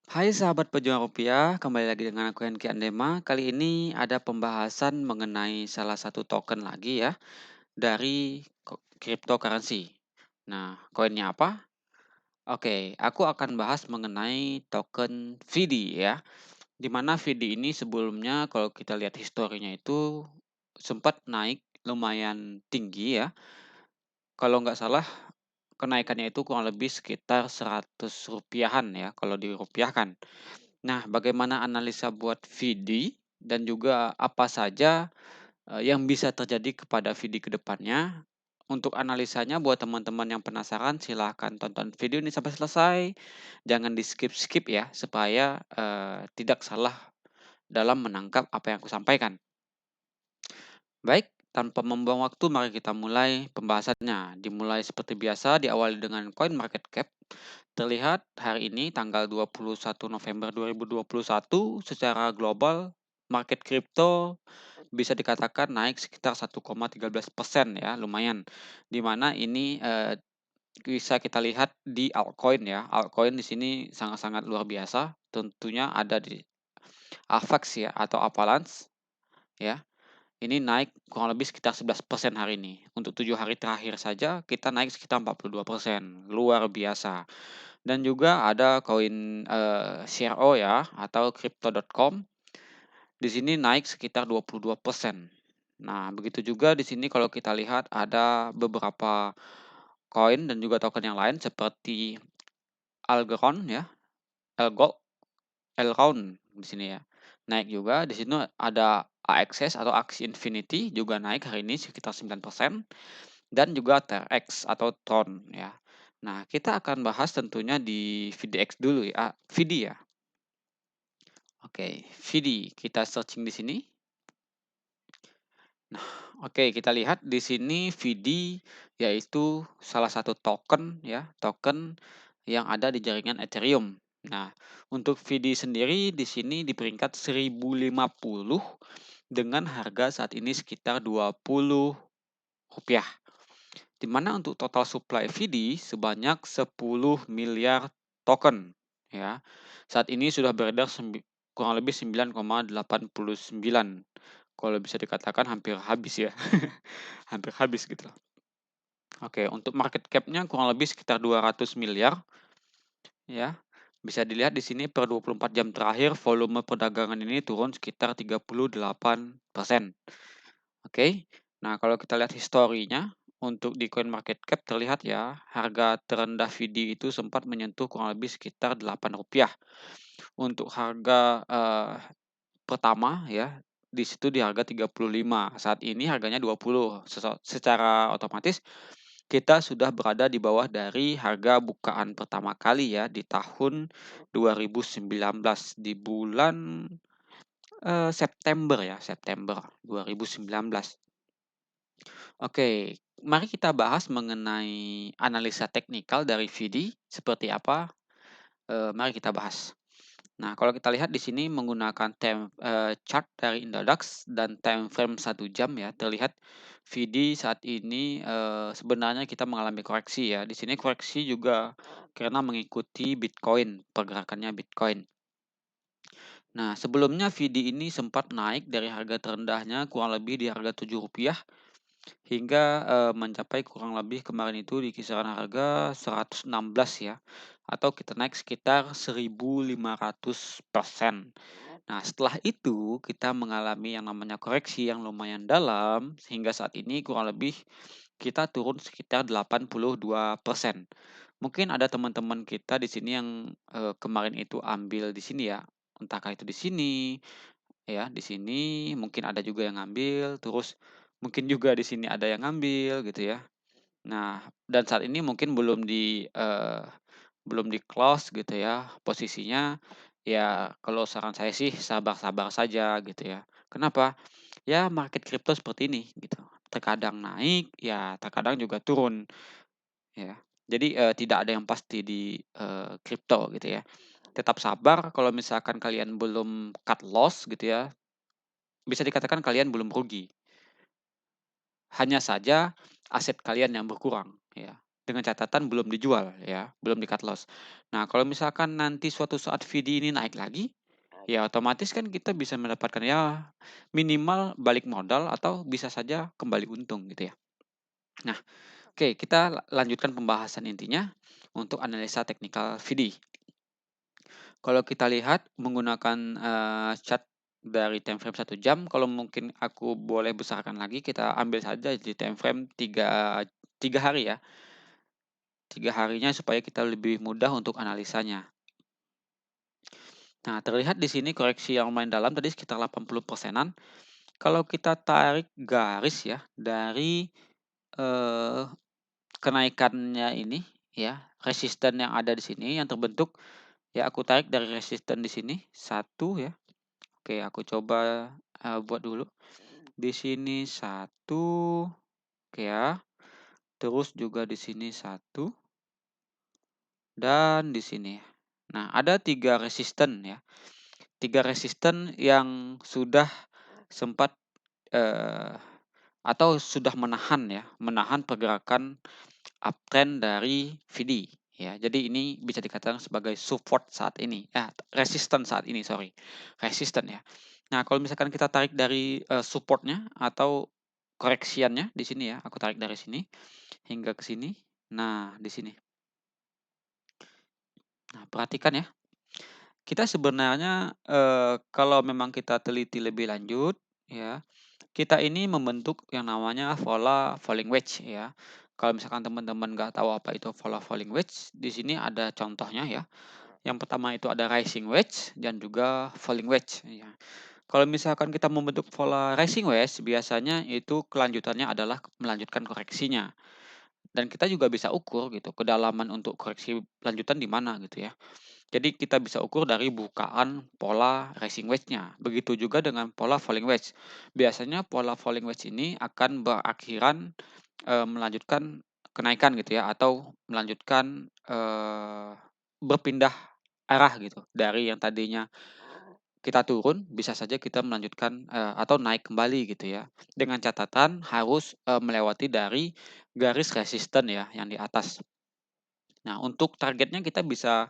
Hai sahabat pejuang rupiah, kembali lagi dengan aku Henki Andema. Kali ini ada pembahasan mengenai salah satu token lagi ya dari cryptocurrency. Nah, koinnya apa? Oke, aku akan bahas mengenai token VD ya. Di mana VD ini sebelumnya kalau kita lihat historinya itu sempat naik lumayan tinggi ya. Kalau nggak salah kenaikannya itu kurang lebih sekitar 100 rupiahan ya kalau dirupiahkan. Nah, bagaimana analisa buat VD dan juga apa saja, yang bisa terjadi kepada VD ke depannya? Untuk analisanya buat teman-teman yang penasaran silahkan tonton video ini sampai selesai, jangan di-skip-skip ya supaya, tidak salah dalam menangkap apa yang aku sampaikan. Baik, tanpa membuang waktu mari kita mulai pembahasannya. Dimulai seperti biasa diawali dengan coin market cap. Terlihat hari ini tanggal 21 November 2021 secara global market crypto bisa dikatakan naik sekitar 1,13% ya, lumayan. Di mana ini, bisa kita lihat di altcoin ya. Altcoin di sini sangat-sangat luar biasa, tentunya ada di AVAX ya atau Avalanche ya. Ini naik kurang lebih sekitar 11% hari ini. Untuk 7 hari terakhir saja kita naik sekitar 42%, luar biasa. Dan juga ada koin, CRO ya atau Crypto.com, di sini naik sekitar 22%. Nah, begitu juga di sini kalau kita lihat ada beberapa koin dan juga token yang lain seperti Algorand ya, Algo Elrond di sini ya, naik juga. Di sini ada AXS atau Axie Infinity juga naik hari ini sekitar 9% dan juga TRX atau Tron ya. Nah, kita akan bahas tentunya di VDX dulu ya, VD ya. Oke, VD kita searching di sini. Nah, oke kita lihat di sini VD yaitu salah satu token ya, token yang ada di jaringan Ethereum. Nah, untuk VD sendiri di sini di peringkat 1050 dengan harga saat ini sekitar Rp20. Di mana untuk total supply VD sebanyak 10 miliar token ya. Saat ini sudah beredar kurang lebih 9,89. Kalau bisa dikatakan hampir habis ya. Hampir habis gitu. Oke, untuk market cap-nya kurang lebih sekitar 200 miliar ya. Bisa dilihat di sini per 24 jam terakhir volume perdagangan ini turun sekitar 38%. Oke. Nah, kalau kita lihat historinya untuk di CoinMarketCap terlihat ya, harga terendah VD itu sempat menyentuh kurang lebih sekitar Rp8. Untuk harga, pertama ya, di situ di harga 35, saat ini harganya 20. Secara otomatis kita sudah berada di bawah dari harga bukaan pertama kali ya, di tahun 2019, di bulan, September ya, September 2019. Oke, mari kita bahas mengenai analisa teknikal dari VD seperti apa, mari kita bahas. Nah, kalau kita lihat di sini menggunakan chart dari Indodax dan time frame 1 jam ya, terlihat VD saat ini, sebenarnya kita mengalami koreksi ya. Di sini koreksi juga karena mengikuti Bitcoin, pergerakannya Bitcoin. Nah, sebelumnya VD ini sempat naik dari harga terendahnya kurang lebih di harga Rp7 hingga, mencapai kurang lebih kemarin itu di kisaran harga 116 ya, atau kita naik sekitar 1.500%. Nah, setelah itu kita mengalami yang namanya koreksi yang lumayan dalam, sehingga saat ini kurang lebih kita turun sekitar 82%. Mungkin ada teman-teman kita di sini yang, kemarin itu ambil di sini ya, entahkah itu di sini, ya, di sini mungkin ada juga yang ngambil, terus mungkin juga di sini ada yang ngambil gitu ya. Nah, dan saat ini mungkin belum di-close gitu ya posisinya, ya kalau saran saya sih sabar-sabar saja gitu ya. Kenapa? Ya market crypto seperti ini gitu, terkadang naik, ya terkadang juga turun ya. Jadi, tidak ada yang pasti di, kripto gitu ya. Tetap sabar kalau misalkan kalian belum cut loss gitu ya, bisa dikatakan kalian belum rugi. Hanya saja aset kalian yang berkurang, ya. dengan catatan belum dijual ya, belum di cut loss. Nah, kalau misalkan nanti suatu saat VD ini naik lagi, ya otomatis kan kita bisa mendapatkan ya minimal balik modal atau bisa saja kembali untung gitu ya. Nah, oke, kita lanjutkan pembahasan intinya untuk analisa teknikal VD. Kalau kita lihat menggunakan, chart dari time frame 1 jam, kalau mungkin aku boleh besarkan lagi, kita ambil saja di time frame 3 hari ya, 3 harinya supaya kita lebih mudah untuk analisanya. Nah, terlihat di sini koreksi yang lumayan dalam tadi sekitar 80%-an. Kalau kita tarik garis ya dari, eee, kenaikannya ini ya, resisten yang ada di sini yang terbentuk, ya aku tarik dari resisten di sini, satu ya. Oke, aku coba, buat dulu. Di sini satu, oke ya. Terus juga di sini satu, dan di sini. Nah, ada 3 resisten ya. 3 resisten yang sudah sempat, eee, atau sudah menahan ya, menahan pergerakan uptrend dari VD ya. Jadi ini bisa dikatakan sebagai support saat ini, resisten saat ini, sorry, resisten ya. Nah, kalau misalkan kita tarik dari, support-nya atau koreksiannya di sini ya, aku tarik dari sini hingga ke sini. Nah, di sini. Nah, perhatikan ya, kita sebenarnya, kalau memang kita teliti lebih lanjut ya, kita ini membentuk yang namanya pola falling wedge ya. Kalau misalkan teman-teman nggak tahu apa itu pola falling wedge, di sini ada contohnya ya. Yang pertama itu ada rising wedge dan juga falling wedge ya. Kalau misalkan kita membentuk pola rising wedge, biasanya itu kelanjutannya adalah melanjutkan koreksinya. Dan kita juga bisa ukur gitu, kedalaman untuk koreksi lanjutan di mana gitu ya. Jadi kita bisa ukur dari bukaan pola rising wedge-nya. Begitu juga dengan pola falling wedge. Biasanya pola falling wedge ini akan berakhiran, melanjutkan kenaikan gitu ya, atau melanjutkan, berpindah arah gitu, dari yang tadinya kita turun, bisa saja kita melanjutkan, atau naik kembali gitu ya. Dengan catatan harus, melewati dari garis resisten ya, yang di atas. Nah, untuk targetnya kita bisa,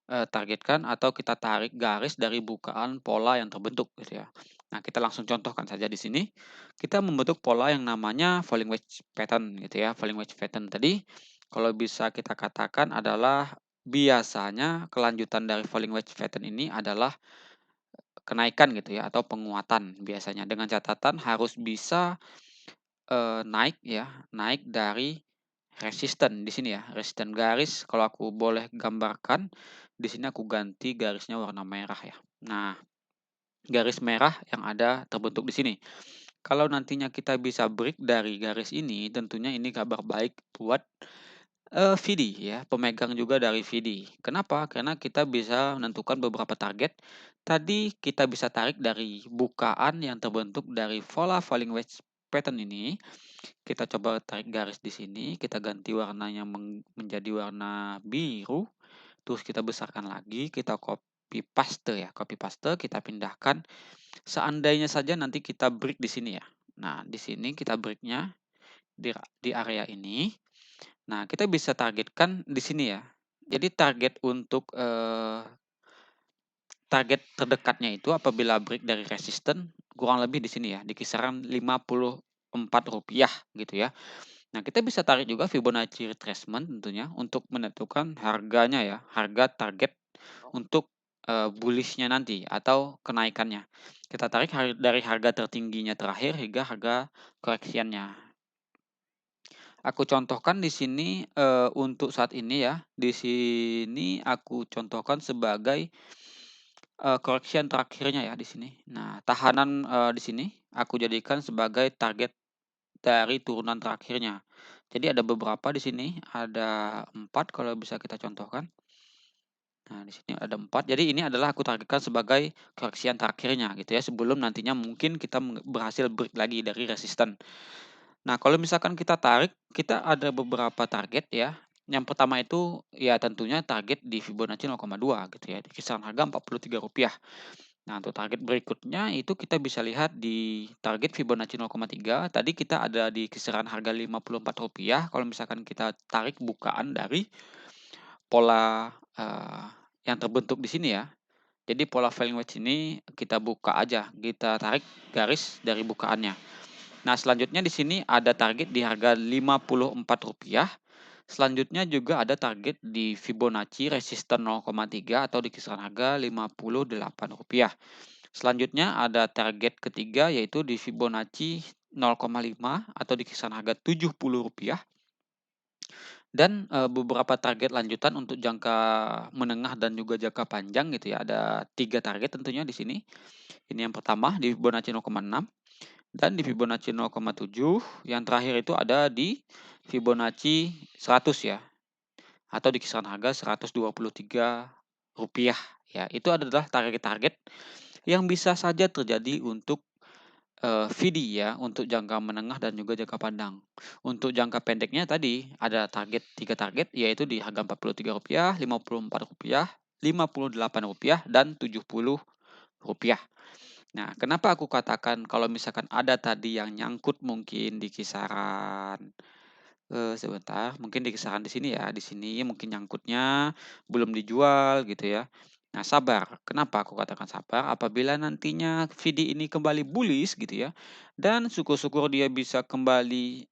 targetkan atau kita tarik garis dari bukaan pola yang terbentuk gitu ya. Nah, kita langsung contohkan saja di sini. Kita membentuk pola yang namanya falling wedge pattern gitu ya. Falling wedge pattern tadi kalau bisa kita katakan adalah biasanya kelanjutan dari falling wedge pattern ini adalah kenaikan gitu ya atau penguatan biasanya dengan catatan harus bisa, naik ya, naik dari resisten di sini ya, resisten garis kalau aku boleh gambarkan, di sini aku ganti garisnya warna merah ya. Nah, garis merah yang ada terbentuk di sini. Kalau nantinya kita bisa break dari garis ini, tentunya ini kabar baik buat, VD ya, pemegang juga dari VD. Kenapa? Karena kita bisa menentukan beberapa target. Tadi kita bisa tarik dari bukaan yang terbentuk dari pola falling wedge pattern ini. Kita coba tarik garis di sini, kita ganti warnanya menjadi warna biru, terus kita besarkan lagi, kita copy paste ya, copy paste, kita pindahkan. Seandainya saja nanti kita break di sini ya. Nah, di sini kita breaknya di area ini. Nah, kita bisa targetkan di sini ya. Jadi target untuk, target terdekatnya itu apabila break dari resisten kurang lebih di sini ya, di kisaran Rp54 gitu ya. Nah, kita bisa tarik juga Fibonacci retracement tentunya untuk menentukan harganya ya, harga target untuk, bullish-nya nanti atau kenaikannya. Kita tarik dari harga tertingginya terakhir hingga harga koreksiannya. Aku contohkan di sini, untuk saat ini ya, di sini aku contohkan sebagai, koreksian terakhirnya ya di sini. Nah, tahanan, di sini aku jadikan sebagai target dari turunan terakhirnya. Jadi ada beberapa di sini, ada 4 kalau bisa kita contohkan. Nah, di sini ada 4. Jadi ini adalah aku targetkan sebagai koreksian terakhirnya gitu ya, sebelum nantinya mungkin kita berhasil break lagi dari resisten. Nah, kalau misalkan kita tarik, kita ada beberapa target ya. Yang pertama itu ya tentunya target di Fibonacci 0,2 gitu ya, di kisaran harga Rp43. Nah, untuk target berikutnya itu kita bisa lihat di target Fibonacci 0,3, tadi kita ada di kisaran harga Rp54 kalau misalkan kita tarik bukaan dari pola, yang terbentuk di sini ya. Jadi pola falling wedge ini kita buka aja, kita tarik garis dari bukaannya. Nah, selanjutnya di sini ada target di harga Rp54. Selanjutnya juga ada target di Fibonacci resisten 0,3 atau di kisaran harga Rp58. Selanjutnya ada target ketiga yaitu di Fibonacci 0,5 atau di kisaran harga Rp70 dan, beberapa target lanjutan untuk jangka menengah dan juga jangka panjang gitu ya. Ada 3 target tentunya di sini. Ini yang pertama di Fibonacci 0,6 dan di Fibonacci 0,7, yang terakhir itu ada di Fibonacci 100 ya, atau di kisaran harga Rp123 ya. Itu adalah target-target yang bisa saja terjadi untuk, VD ya, untuk jangka menengah dan juga jangka pandang. Untuk jangka pendeknya tadi ada 3 target yaitu di harga Rp43, Rp54, Rp58, dan Rp70. Nah, kenapa aku katakan kalau misalkan ada tadi yang nyangkut mungkin di kisaran, sebentar, mungkin di kisaran di sini ya, di sini mungkin nyangkutnya belum dijual gitu ya. Nah, sabar. Kenapa aku katakan sabar? Apabila nantinya VD ini kembali bullish gitu ya, dan syukur-syukur dia bisa kembali,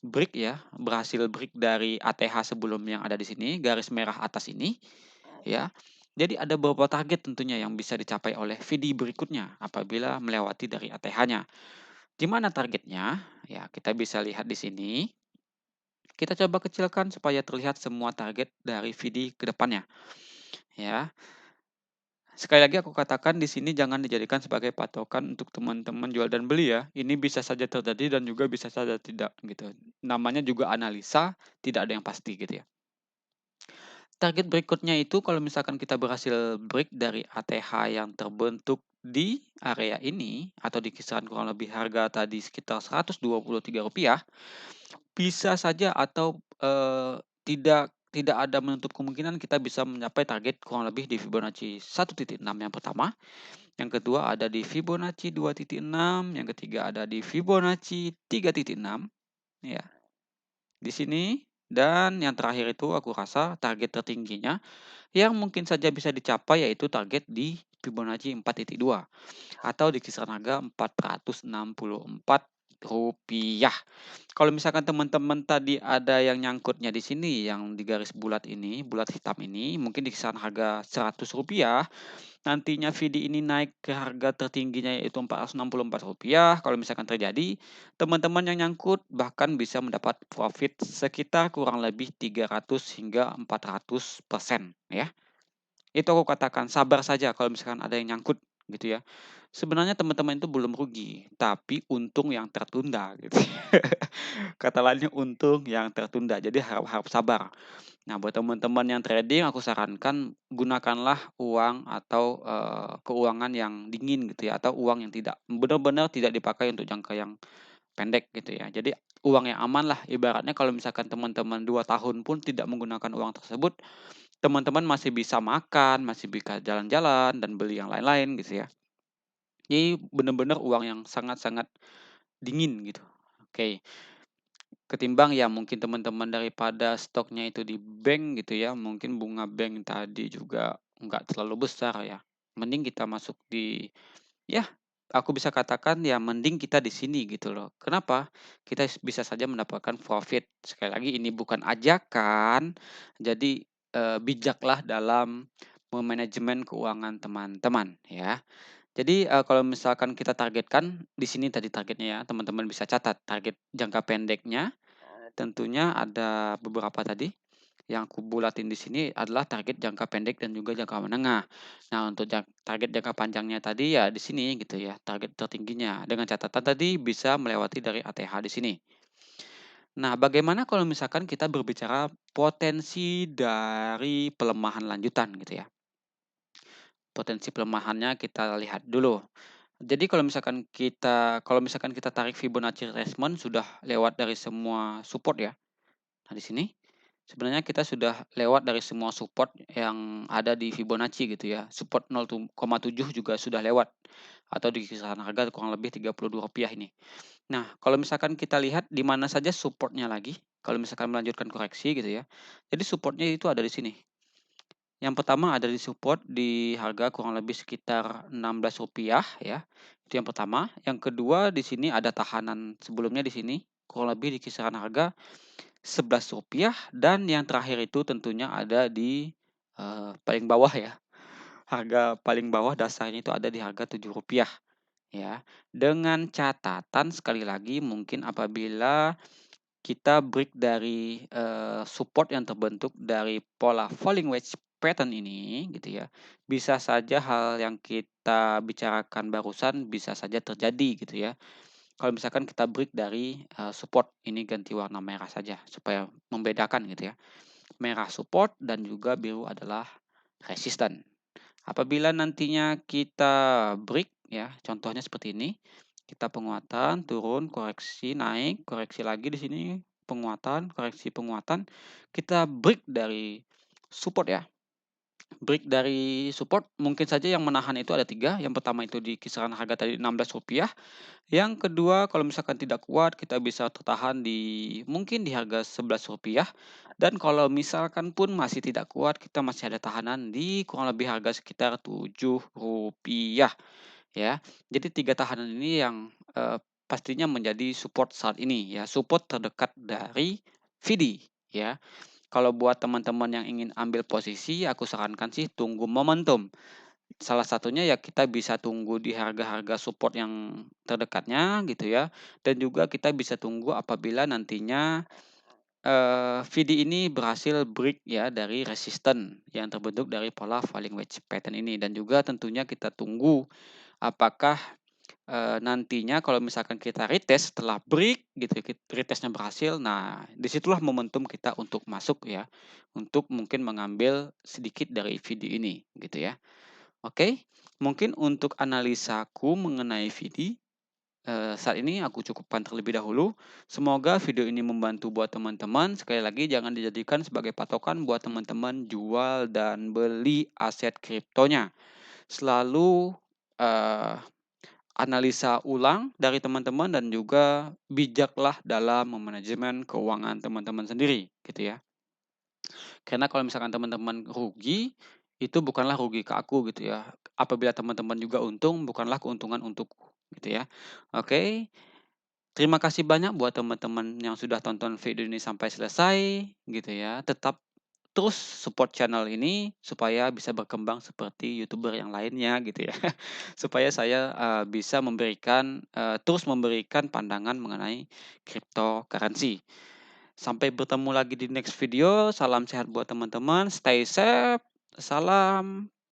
break ya, berhasil break dari ATH sebelum yang ada di sini, garis merah atas ini, ya. Jadi ada beberapa target tentunya yang bisa dicapai oleh VD berikutnya apabila melewati dari ATH-nya. Di mana targetnya? Ya, kita bisa lihat di sini. Kita coba kecilkan supaya terlihat semua target dari VD ke depannya, ya. Sekali lagi aku katakan di sini jangan dijadikan sebagai patokan untuk teman-teman jual dan beli ya. Ini bisa saja terjadi dan juga bisa saja tidak gitu. Namanya juga analisa, tidak ada yang pasti gitu ya. Target berikutnya itu kalau misalkan kita berhasil break dari ATH yang terbentuk di area ini atau di kisaran kurang lebih harga tadi sekitar Rp123, bisa saja atau, tidak ada menutup kemungkinan kita bisa mencapai target kurang lebih di Fibonacci 1,6 yang pertama, yang kedua ada di Fibonacci 2,6, yang ketiga ada di Fibonacci 3,6 ya, di sini, dan yang terakhir itu aku rasa target tertingginya yang mungkin saja bisa dicapai yaitu target di Fibonacci 4,2 atau di kisaran harga Rp464. Kalau misalkan teman-teman tadi ada yang nyangkutnya di sini, yang di garis bulat ini, bulat hitam ini, mungkin di kisaran harga Rp100, nantinya VD ini naik ke harga tertingginya yaitu Rp464. Kalau misalkan terjadi, teman-teman yang nyangkut bahkan bisa mendapat profit sekitar kurang lebih 300 hingga 400% ya. Itu aku katakan sabar saja kalau misalkan ada yang nyangkut gitu ya. Sebenarnya teman-teman itu belum rugi, tapi untung yang tertunda gitu. Kata lainnya untung yang tertunda, jadi harap-harap sabar. Nah, buat teman-teman yang trading aku sarankan gunakanlah uang atau, keuangan yang dingin gitu ya, atau uang yang tidak benar-benar tidak dipakai untuk jangka yang pendek gitu ya. Jadi uang yang aman lah, ibaratnya kalau misalkan teman-teman 2 tahun pun tidak menggunakan uang tersebut, teman-teman masih bisa makan, masih bisa jalan-jalan dan beli yang lain-lain gitu ya. Jadi benar-benar uang yang sangat-sangat dingin gitu. Oke, ketimbang ya mungkin teman-teman daripada stoknya itu di bank gitu ya, mungkin bunga bank tadi juga nggak terlalu besar ya. Mending kita masuk di, ya aku bisa katakan ya mending kita di sini gitu loh. Kenapa? Kita bisa saja mendapatkan profit. Sekali lagi ini bukan ajakan, jadi, bijaklah dalam memanajemen keuangan teman-teman ya. Jadi, kalau misalkan kita targetkan di sini tadi targetnya ya, teman-teman bisa catat target jangka pendeknya tentunya ada beberapa tadi, yang aku bulatin di sini adalah target jangka pendek dan juga jangka menengah. Nah, untuk target jangka panjangnya tadi ya di sini gitu ya, target tertingginya. Dengan catatan tadi bisa melewati dari ATH di sini. Nah, bagaimana kalau misalkan kita berbicara potensi dari pelemahan lanjutan gitu ya. Potensi pelemahannya kita lihat dulu. Jadi kalau misalkan kita tarik Fibonacci retracement sudah lewat dari semua support ya. Nah, di sini. Sebenarnya kita sudah lewat dari semua support yang ada di Fibonacci gitu ya. Support 0,7 juga sudah lewat atau di kisaran harga kurang lebih Rp32 ini. Nah, kalau misalkan kita lihat di mana saja supportnya lagi, kalau misalkan melanjutkan koreksi gitu ya. Jadi supportnya itu ada di sini. Yang pertama ada di support di harga kurang lebih sekitar Rp16 ya. Itu yang pertama. Yang kedua di sini ada tahanan sebelumnya di sini kurang lebih di kisaran harga Rp11 dan yang terakhir itu tentunya ada di, paling bawah ya. Harga paling bawah dasarnya itu ada di harga Rp7 ya. Dengan catatan sekali lagi mungkin apabila kita break dari, support yang terbentuk dari pola falling wedge pattern ini gitu ya, bisa saja hal yang kita bicarakan barusan bisa saja terjadi gitu ya. Kalau misalkan kita break dari, support, ini ganti warna merah saja supaya membedakan gitu ya. Merah support dan juga biru adalah resisten. Apabila nantinya kita break ya, contohnya seperti ini, kita penguatan, turun, koreksi, naik, koreksi lagi di sini, penguatan, koreksi, penguatan, kita break dari support ya. Break dari support mungkin saja yang menahan itu ada 3, yang pertama itu di kisaran harga tadi Rp16, yang kedua kalau misalkan tidak kuat kita bisa tertahan di mungkin di harga Rp11, dan kalau misalkan pun masih tidak kuat kita masih ada tahanan di kurang lebih harga sekitar Rp7 ya. Jadi 3 tahanan ini yang, pastinya menjadi support saat ini ya, support terdekat dari VD ya. Kalau buat teman-teman yang ingin ambil posisi, aku sarankan sih tunggu momentum. Salah satunya ya kita bisa tunggu di harga-harga support yang terdekatnya gitu ya, dan juga kita bisa tunggu apabila nantinya, VD ini berhasil break ya dari resisten yang terbentuk dari pola falling wedge pattern ini, dan juga tentunya kita tunggu apakah, nantinya kalau misalkan kita retest setelah break gitu, retestnya berhasil, nah disitulah momentum kita untuk masuk ya, untuk mungkin mengambil sedikit dari VD ini gitu ya. Oke, mungkin untuk analisaku mengenai VD, saat ini aku cukupkan terlebih dahulu. Semoga video ini membantu buat teman-teman. Sekali lagi jangan dijadikan sebagai patokan buat teman-teman jual dan beli aset kriptonya. Selalu, eee, analisa ulang dari teman-teman dan juga bijaklah dalam memanajemen keuangan teman-teman sendiri, gitu ya. Karena kalau misalkan teman-teman rugi, itu bukanlah rugi ke aku gitu ya. Apabila teman-teman juga untung, bukanlah keuntungan untukku, gitu ya. Oke, terima kasih banyak buat teman-teman yang sudah tonton video ini sampai selesai, gitu ya. Tetap terus support channel ini supaya bisa berkembang seperti YouTuber yang lainnya gitu ya. Supaya saya, bisa memberikan, terus memberikan pandangan mengenai cryptocurrency. Sampai bertemu lagi di next video, salam sehat buat teman-teman, stay safe, salam